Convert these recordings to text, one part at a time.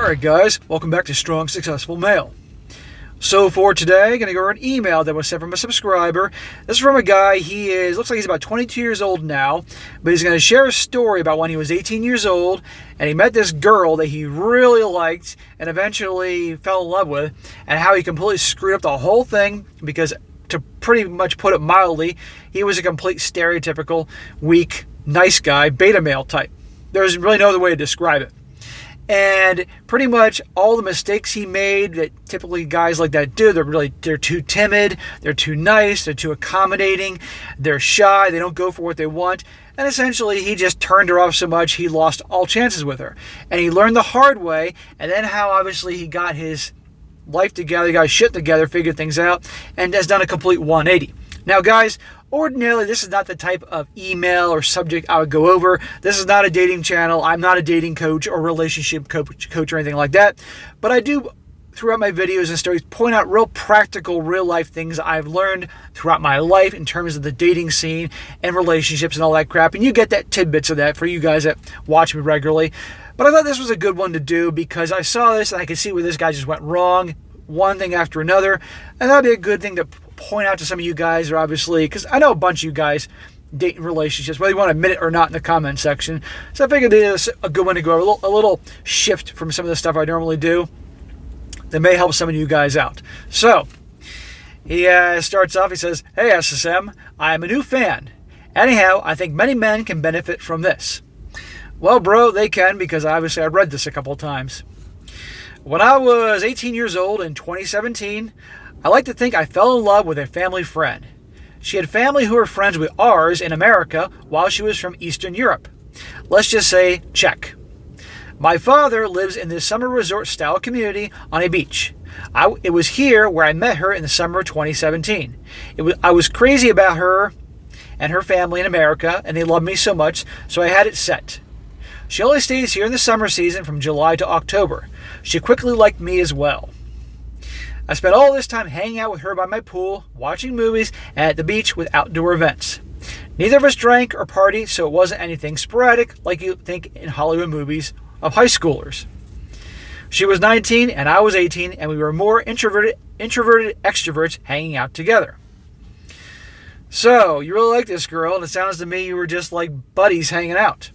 Alright guys, welcome back to Strong Successful Male. So for today, I'm going to go over an email that was sent from a subscriber. This is from a guy, looks like he's about 22 years old now, but he's going to share a story about when he was 18 years old, and he met this girl that he really liked, and eventually fell in love with, and how he completely screwed up the whole thing, because to pretty much put it mildly, he was a complete stereotypical, weak, nice guy, beta male type. There's really no other way to describe it. And pretty much all the mistakes he made that typically guys like that do, they're too timid, they're too nice, they're too accommodating, they're shy, they don't go for what they want. And essentially he just turned her off so much he lost all chances with her. And he learned the hard way, and then how obviously he got his life together, got his shit together, figured things out, and has done a complete 180. Now guys, ordinarily, this is not the type of email or subject I would go over. This is not a dating channel. I'm not a dating coach or relationship coach or anything like that. But I do, throughout my videos and stories, point out real practical, real-life things I've learned throughout my life in terms of the dating scene and relationships and all that crap. And you get that tidbits of that for you guys that watch me regularly. But I thought this was a good one to do because I saw this and I could see where this guy just went wrong, one thing after another. And that would be a good thing to point out to some of you guys, or obviously, because I know a bunch of you guys date in relationships, whether you want to admit it or not in the comment section. So I figured this is a good one to go over, a little shift from some of the stuff I normally do that may help some of you guys out. So he starts off, he says, "Hey SSM, I am a new fan. Anyhow, I think many men can benefit from this." Well, bro, they can, because obviously I read this a couple of times. When I was 18 years old in 2017, I like to think I fell in love with a family friend. She had family who were friends with ours in America while she was from Eastern Europe. Let's just say, check. My father lives in this summer resort style community on a beach. It was here where I met her in the summer of 2017. I was crazy about her and her family in America, and they loved me so much, so I had it set. She only stays here in the summer season from July to October. She quickly liked me as well. I spent all this time hanging out with her by my pool, watching movies, and at the beach with outdoor events. Neither of us drank or partied, so it wasn't anything sporadic like you think in Hollywood movies of high schoolers. She was 19 and I was 18, and we were more introverted extroverts hanging out together. So, you really like this girl, and it sounds to me you were just like buddies hanging out.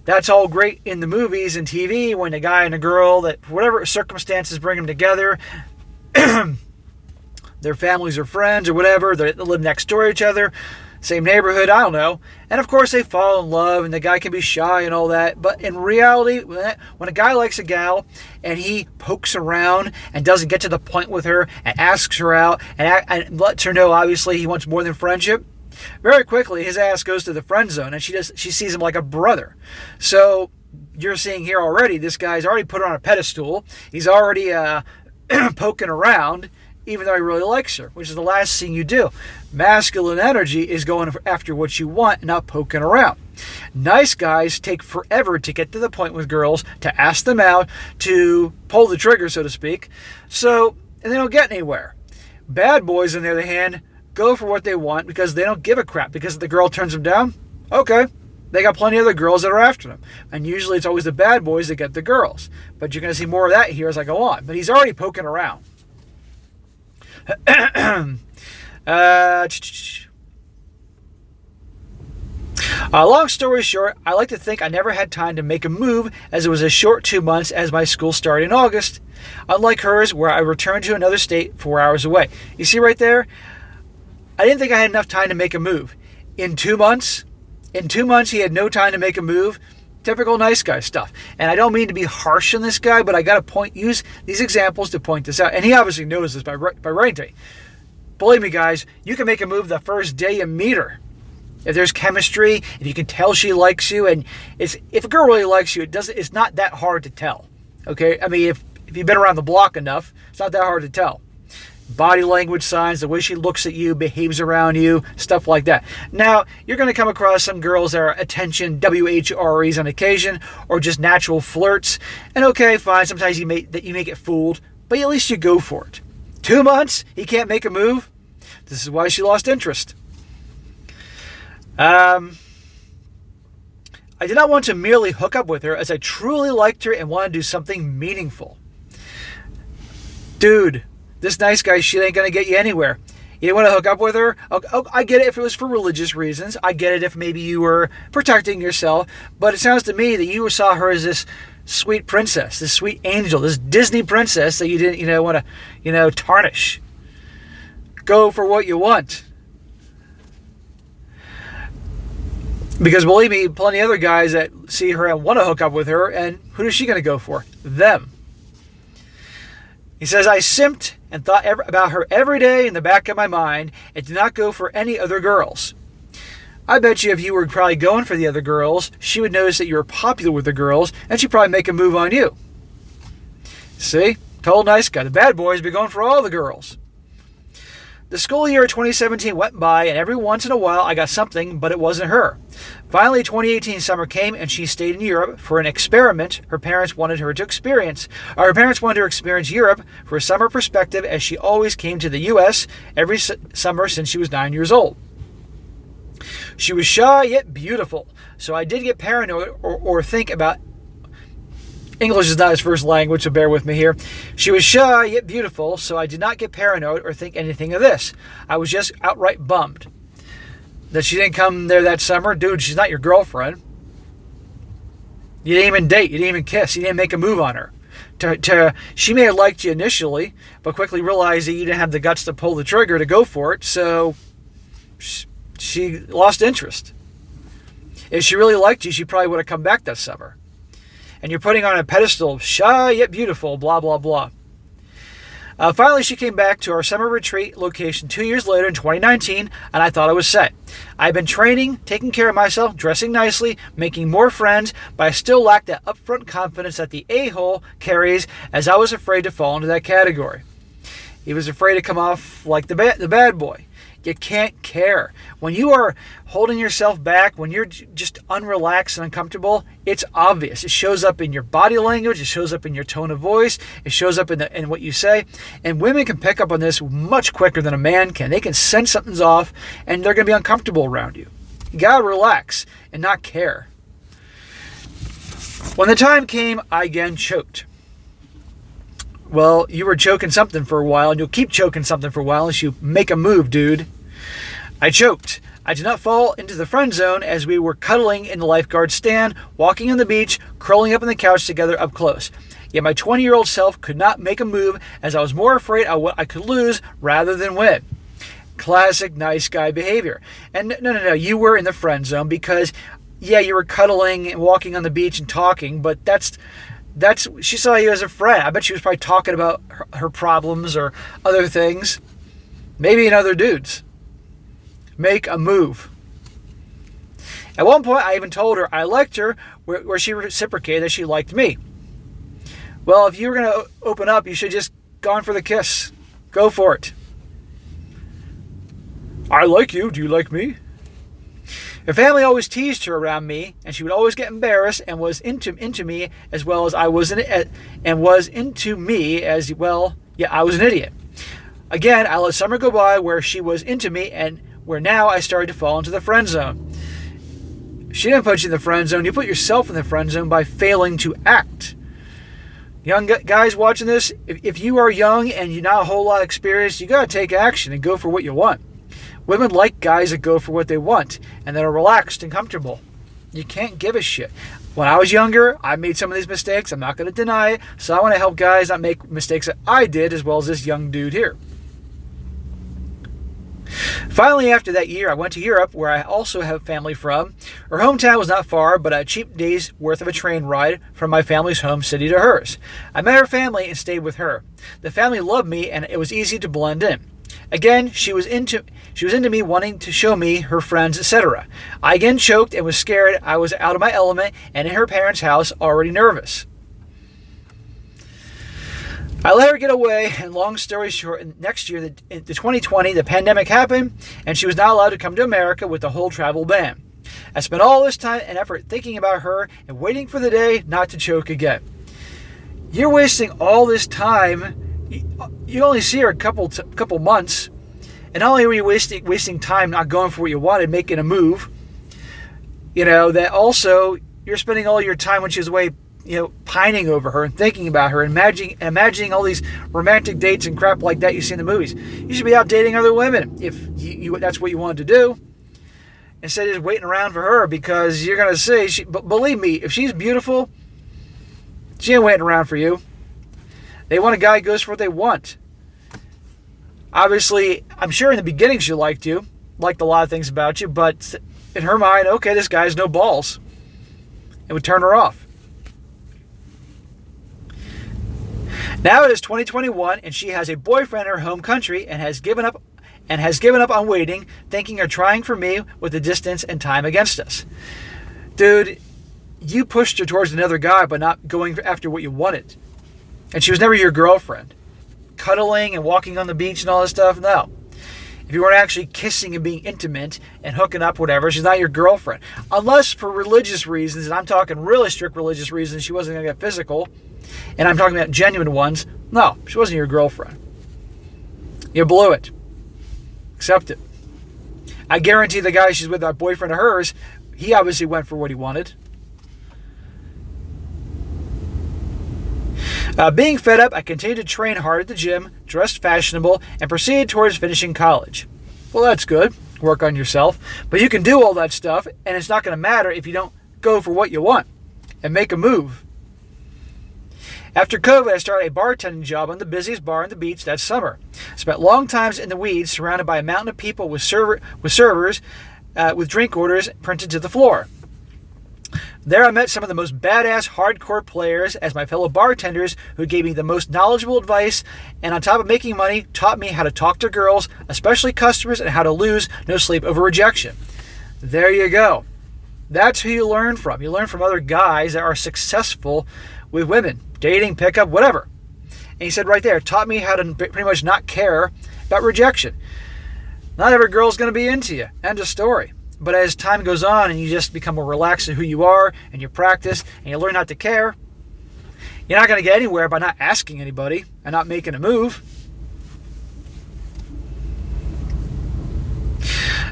That's all great in the movies and TV when a guy and a girl, that whatever circumstances bring them together, their families are friends or whatever, they live next door to each other, same neighborhood, I don't know. And of course they fall in love and the guy can be shy and all that. But in reality, when a guy likes a gal and he pokes around and doesn't get to the point with her and asks her out and lets her know obviously he wants more than friendship, very quickly his ass goes to the friend zone and she sees him like a brother. So you're seeing here already, this guy's already put her on a pedestal. He's already poking around, even though he really likes her, which is the last thing you do. Masculine energy is going after what you want and not poking around. Nice guys take forever to get to the point with girls, to ask them out, to pull the trigger, so to speak. And they don't get anywhere. Bad boys, on the other hand, go for what they want because they don't give a crap. Because if the girl turns them down, okay, they got plenty of other girls that are after them. And usually it's always the bad boys that get the girls. But you're going to see more of that here as I go on. But he's already poking around. Long story short, I like to think I never had time to make a move, as it was a short 2 months as my school started in August. Unlike hers, where I returned to another state 4 hours away. You see right there? I didn't think I had enough time to make a move. In 2 months, he had no time to make a move. Typical nice guy stuff. And I don't mean to be harsh on this guy, but I got to use these examples to point this out. And he obviously knows this by writing to me. Believe me, guys, you can make a move the first day you meet her. If there's chemistry, if you can tell she likes you, and if a girl really likes you, it's not that hard to tell. Okay? I mean, if you've been around the block enough, it's not that hard to tell. Body language signs, the way she looks at you, behaves around you, stuff like that. Now, you're going to come across some girls that are attention WHREs on occasion, or just natural flirts. And okay, fine, sometimes you may get fooled, but at least you go for it. 2 months, he can't make a move. This is why she lost interest. I did not want to merely hook up with her, as I truly liked her and wanted to do something meaningful. Dude, this nice guy shit ain't going to get you anywhere. You didn't want to hook up with her? I get it if it was for religious reasons. I get it if maybe you were protecting yourself. But it sounds to me that you saw her as this sweet princess, this sweet angel, this Disney princess that you didn't, want to, tarnish. Go for what you want. Because believe me, plenty of other guys that see her and want to hook up with her, and who is she going to go for? Them. He says, I simped and thought about her every day in the back of my mind and did not go for any other girls. I bet you if you were probably going for the other girls, she would notice that you were popular with the girls and she'd probably make a move on you. See? Total nice guy. The bad boys be going for all the girls. The school year 2017 went by, and every once in a while I got something, but it wasn't her. Finally, 2018 summer came, and she stayed in Europe for an experiment her parents wanted her to experience. Her parents wanted her to experience Europe for a summer perspective, as she always came to the U.S. every summer since she was 9 years old. She was shy yet beautiful, so I did get paranoid or think about... English is not his first language, so bear with me here. She was shy yet beautiful, so I did not get paranoid or think anything of this. I was just outright bummed that she didn't come there that summer. Dude, she's not your girlfriend. You didn't even date. You didn't even kiss. You didn't make a move on her. She may have liked you initially, but quickly realized that you didn't have the guts to pull the trigger to go for it, so she lost interest. If she really liked you, she probably would have come back that summer. And you're putting on a pedestal, shy yet beautiful, blah, blah, blah. Finally, she came back to our summer retreat location 2 years later in 2019, and I thought I was set. I've been training, taking care of myself, dressing nicely, making more friends, but I still lacked that upfront confidence that the a-hole carries, as I was afraid to fall into that category. He was afraid to come off like the bad boy. You can't care. When you are holding yourself back, when you're just unrelaxed and uncomfortable, it's obvious. It shows up in your body language. It shows up in your tone of voice. It shows up in what you say. And women can pick up on this much quicker than a man can. They can sense something's off, and they're going to be uncomfortable around you. You got to relax and not care. When the time came, I again choked. Well, you were choking something for a while, and you'll keep choking something for a while unless you make a move, dude. I choked. I did not fall into the friend zone as we were cuddling in the lifeguard stand, walking on the beach, curling up on the couch together up close. Yet my 20-year-old self could not make a move as I was more afraid of what I could lose rather than win. Classic nice guy behavior. And no, you were in the friend zone because, yeah, you were cuddling and walking on the beach and talking, but that's she saw you as a friend. I bet she was probably talking about her problems or other things. Maybe in other dudes. Make a move. At one point, I even told her I liked her, where she reciprocated that she liked me. Well, if you were going to open up, you should just gone for the kiss. Go for it. I like you. Do you like me? Her family always teased her around me, and she would always get embarrassed and was into me as well as I was into me as well. Yeah, I was an idiot. Again, I let summer go by where she was into me and where now I started to fall into the friend zone. She didn't put you in the friend zone. You put yourself in the friend zone by failing to act. Young guys watching this, if you are young and you're not a whole lot experienced, you got to take action and go for what you want. Women like guys that go for what they want and that are relaxed and comfortable. You can't give a shit. When I was younger, I made some of these mistakes. I'm not going to deny it. So I want to help guys not make mistakes that I did as well as this young dude here. Finally, after that year, I went to Europe, where I also have family from. Her hometown was not far, but a cheap day's worth of a train ride from my family's home city to hers. I met her family and stayed with her. The family loved me, and it was easy to blend in. Again, she was into me, wanting to show me her friends, etc. I again choked and was scared. I was out of my element and in her parents' house, already nervous. I let her get away, and long story short, next year, the 2020, the pandemic happened, and she was not allowed to come to America with the whole travel ban. I spent all this time and effort thinking about her and waiting for the day not to choke again. You're wasting all this time. You only see her a couple months, and not only were you wasting time not going for what you wanted, making a move, that also you're spending all your time when she was away, pining over her and thinking about her and imagining all these romantic dates and crap like that you see in the movies. You should be out dating other women if that's what you wanted to do, instead of just waiting around for her, because you're going to see, believe me, if she's beautiful, she ain't waiting around for you. They want a guy who goes for what they want. Obviously, I'm sure in the beginning she liked you, liked a lot of things about you, but in her mind, okay, this guy has no balls. It would turn her off. Now it is 2021, and she has a boyfriend in her home country and has given up on waiting, thinking or trying for me with the distance and time against us. Dude, you pushed her towards another guy by not going after what you wanted. And she was never your girlfriend. Cuddling and walking on the beach and all this stuff, no. If you weren't actually kissing and being intimate and hooking up, whatever, she's not your girlfriend. Unless for religious reasons, and I'm talking really strict religious reasons, she wasn't going to get physical, and I'm talking about genuine ones, no, she wasn't your girlfriend. You blew it. Accept it. I guarantee the guy she's with, that boyfriend of hers, he obviously went for what he wanted. Being fed up, I continued to train hard at the gym, dressed fashionable, and proceeded towards finishing college. Well, that's good. Work on yourself. But you can do all that stuff, and it's not going to matter if you don't go for what you want and make a move. After COVID, I started a bartending job on the busiest bar on the beach that summer. Spent long times in the weeds, surrounded by a mountain of people with servers, with drink orders printed to the floor. There I met some of the most badass hardcore players as my fellow bartenders, who gave me the most knowledgeable advice, and on top of making money, taught me how to talk to girls, especially customers, and how to lose no sleep over rejection. There you go. That's who you learn from. You learn from other guys that are successful with women, dating, pickup, whatever. And he said right there, taught me how to pretty much not care about rejection. Not every girl's going to be into you. End of story. But as time goes on and you just become more relaxed in who you are and you practice and you learn not to care, you're not going to get anywhere by not asking anybody and not making a move.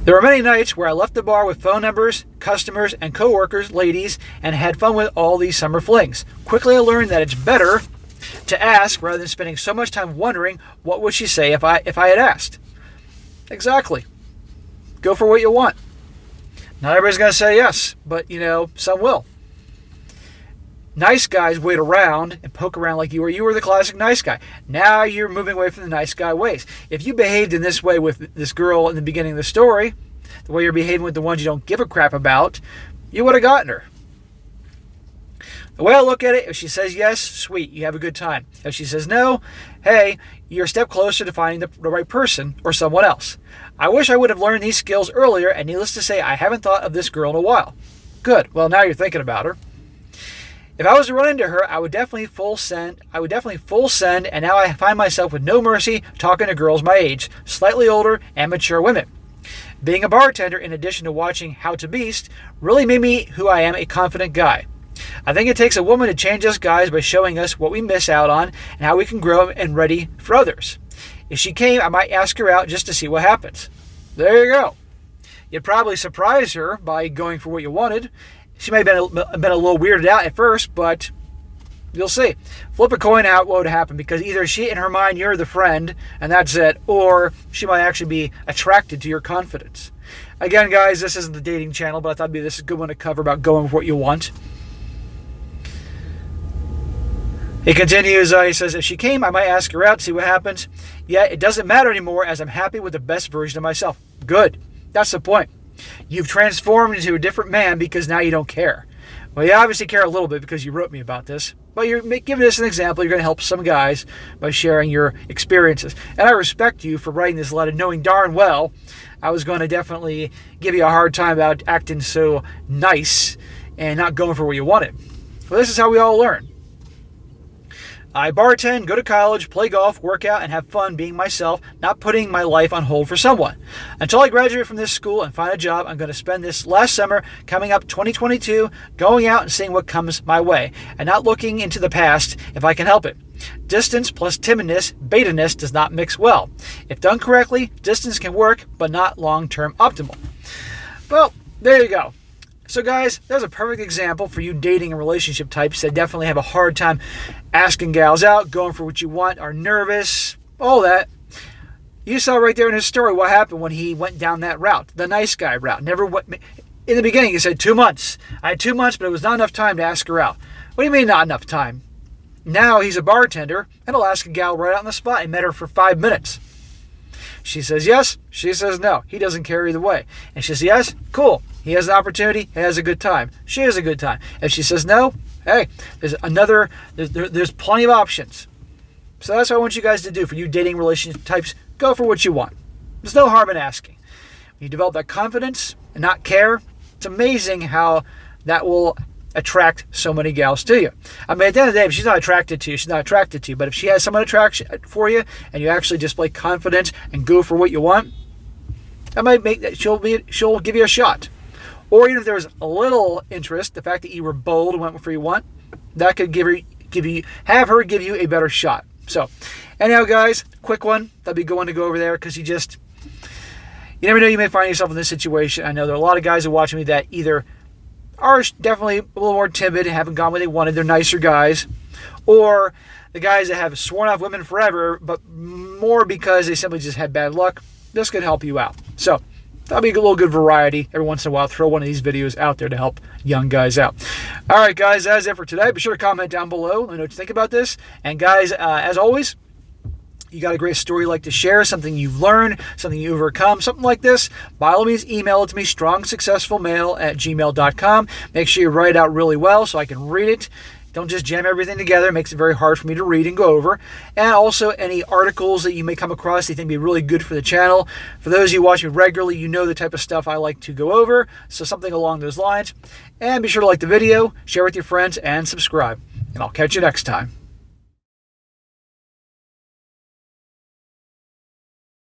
There were many nights where I left the bar with phone numbers, customers, and coworkers, ladies, and had fun with all these summer flings. Quickly I learned that it's better to ask rather than spending so much time wondering what would she say if I had asked. Exactly. Go for what you want. Not everybody's going to say yes, but, some will. Nice guys wait around and poke around like you were. You were the classic nice guy. Now you're moving away from the nice guy ways. If you behaved in this way with this girl in the beginning of the story, the way you're behaving with the ones you don't give a crap about, you would have gotten her. The way I look at it, if she says yes, sweet, you have a good time. If she says no, hey, you're a step closer to finding the right person or someone else. I wish I would have learned these skills earlier, and needless to say, I haven't thought of this girl in a while. Good. Well, now you're thinking about her. If I was to run into her, I would definitely full send, and now I find myself with no mercy talking to girls my age, slightly older, and mature women. Being a bartender, in addition to watching How to Beast, really made me who I am, a confident guy. I think it takes a woman to change us guys by showing us what we miss out on and how we can grow and ready for others. If she came, I might ask her out just to see what happens. There you go. You'd probably surprise her by going for what you wanted. She may have been a little weirded out at first, but you'll see. Flip a coin out what would happen, because either she, in her mind, you're the friend, and that's it, or she might actually be attracted to your confidence. Again, guys, this isn't the dating channel, but I thought this is a good one to cover about going for what you want. He continues, he says, if she came, I might ask her out, see what happens. Yeah, it doesn't matter anymore, as I'm happy with the best version of myself. Good. That's the point. You've transformed into a different man because now you don't care. Well, you obviously care a little bit because you wrote me about this. But you're giving this an example. You're going to help some guys by sharing your experiences. And I respect you for writing this letter, knowing darn well I was going to definitely give you a hard time about acting so nice and not going for what you wanted. Well, this is how we all learn. I bartend, go to college, play golf, work out, and have fun being myself, not putting my life on hold for someone. Until I graduate from this school and find a job, I'm going to spend this last summer, coming up 2022, going out and seeing what comes my way, and not looking into the past if I can help it. Distance plus timidness, betaness does not mix well. If done correctly, distance can work, but not long-term optimal. Well, there you go. So guys, there's a perfect example for you dating and relationship types that definitely have a hard time asking gals out, going for what you want, are nervous, all that. You saw right there in his story what happened when he went down that route, the nice guy route. Never went. In the beginning, he said 2 months. I had 2 months, but it was not enough time to ask her out. What do you mean not enough time? Now he's a bartender, and he'll ask a gal right out on the spot. He met her for 5 minutes. She says yes. She says no. He doesn't care either way. And she says yes. Cool. He has an opportunity. He has a good time. She has a good time. If she says no, hey, there's plenty of options. So that's what I want you guys to do. For you dating relationship types, go for what you want. There's no harm in asking. When you develop that confidence and not care, it's amazing how that will attract so many gals to you. I mean, at the end of the day, if she's not attracted to you, she's not attracted to you. But if she has someone attraction for you and you actually display confidence and go for what you want, that might make that she'll give you a shot. Or even if there's a little interest, the fact that you were bold and went for what you want, that could have her give you a better shot. So, anyhow, guys, quick one. That'd be good one to go over there because you never know, you may find yourself in this situation. I know there are a lot of guys who are watching me that either are definitely a little more timid and haven't gone where they wanted. They're nicer guys. Or the guys that have sworn off women forever, but more because they simply just had bad luck. This could help you out. So, that'll be a little good variety. Every once in a while, throw one of these videos out there to help young guys out. All right, guys, that's it for today. Be sure to comment down below. Let me know what you think about this. And, guys, as always, you got a great story you'd like to share, something you've learned, something you overcome, something like this, by all means, email it to me, strongsuccessfulmale@gmail.com. Make sure you write it out really well so I can read it. Don't just jam everything together. It makes it very hard for me to read and go over. And also any articles that you may come across that you think would be really good for the channel. For those of you who watch me regularly, you know the type of stuff I like to go over. So something along those lines. And be sure to like the video, share with your friends, and subscribe. And I'll catch you next time.